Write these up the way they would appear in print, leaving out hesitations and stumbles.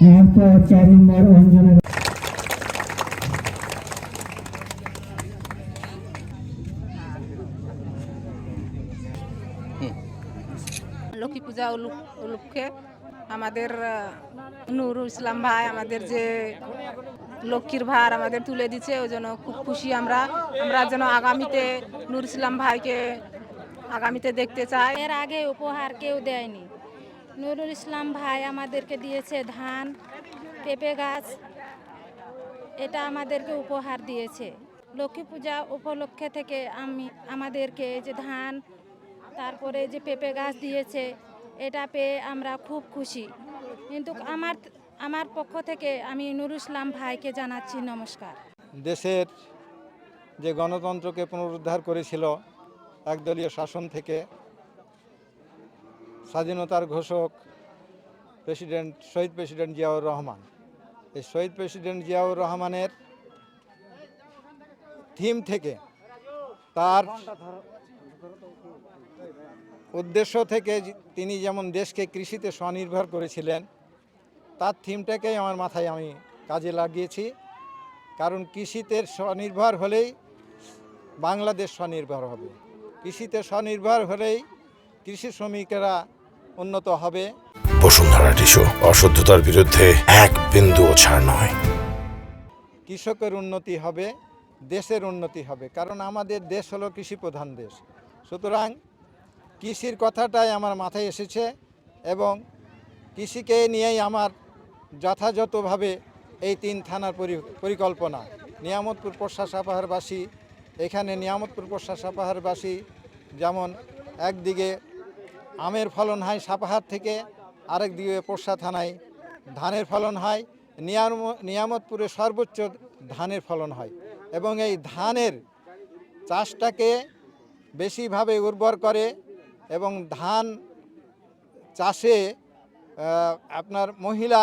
এরপর 4 নম্বর অঞ্জনা লক্ষ্মী পূজা উপলক্ষে আমাদের নুরুল ইসলাম ভাই আমাদের যে লক্ষ্মীর ভার আমাদের তুলে দিচ্ছে, ওই জন্য খুব খুশি আমরা যেন আগামীতে নুরুল ইসলাম ভাইকে আগামীতে দেখতে চাই। এর আগে উপহার কেউ দেয়নি। নুরুল ইসলাম ভাই আমাদেরকে দিয়েছে ধান, পেঁপে গাছ, এটা আমাদেরকে উপহার দিয়েছে। লক্ষ্মী পূজা উপলক্ষে থেকে আমাদেরকে যে ধান, তারপরে যে পেঁপে গাছ দিয়েছে, এটা পেয়ে আমরা খুব খুশি। কিন্তু আমার পক্ষ থেকে আমি নুরুল ইসলাম ভাইকে জানাচ্ছি নমস্কার। দেশের যে গণতন্ত্রকে পুনরুদ্ধার করেছিল একদলীয় শাসন থেকে, স্বাধীনতার ঘোষক শহীদ প্রেসিডেন্ট জিয়াউর রহমান, এই শহীদ প্রেসিডেন্ট জিয়াউর রহমানের থিম থেকে, তার উদ্দেশ্য থেকে তিনি যেমন দেশকে কৃষিতে স্বনির্ভর করেছিলেন, তার থিমটাকেই আমার মাথায় আমি কাজে লাগিয়েছি। কারণ কৃষিতে স্বনির্ভর হলেই বাংলাদেশ স্বনির্ভর হবে, কৃষিতে স্বনির্ভর হলেই কৃষি শ্রমিকেরা উন্নত হবে। বসুন্ধরা টিস্যু, অশুদ্ধতার বিরুদ্ধে এক বিন্দুও ছাড় নয়। কৃষকের উন্নতি হবে, দেশের উন্নতি হবে, কারণ আমাদের দেশ হলো কৃষি প্রধান দেশ। সুতরাং কৃষির কথাটাই আমার মাথায় এসেছে এবং কৃষিকে নিয়েই আমার যথাযথভাবে এই 3 থানার পরিকল্পনা। নিয়ামতপুর পোরশা সাপাহারবাসী, এখানে নিয়ামতপুর পোরশা সাপাহারবাসী যেমন একদিকে আমের ফলন হয় সাপাহার থেকে, আরেক দিকে পোরশা থানায় ধানের ফলন হয়। নিয়ামতপুরে সর্বোচ্চ ধানের ফলন হয় এবং এই ধানের চাষটাকে বেশিভাবে উর্বর করে এবং ধান চাষে আপনার মহিলা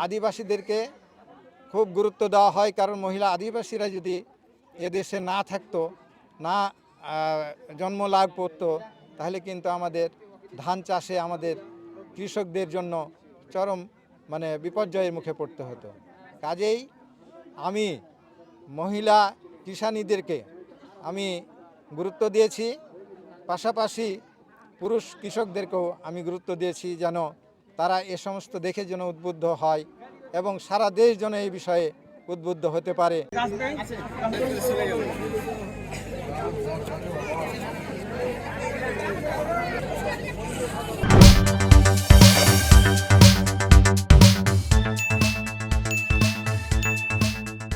আদিবাসীদেরকে খুব গুরুত্ব দেওয়া হয়। কারণ মহিলা আদিবাসীরা যদি এদেশে না থাকতো, না জন্ম লাভ করতো, তাহলে কিন্তু আমাদের ধান চাষে আমাদের কৃষকদের জন্য চরম বিপর্যয়ের মুখে পড়তে হতো। কাজেই আমি মহিলা কিষানীদেরকে আমি গুরুত্ব দিয়েছি, পাশাপাশি পুরুষ কৃষকদেরকেও আমি গুরুত্ব দিয়েছি, যেন তারা এ সমস্ত দেখে যেন উদ্বুদ্ধ হয় এবং সারা দেশ যেন এই বিষয়ে উদ্বুদ্ধ হতে পারে।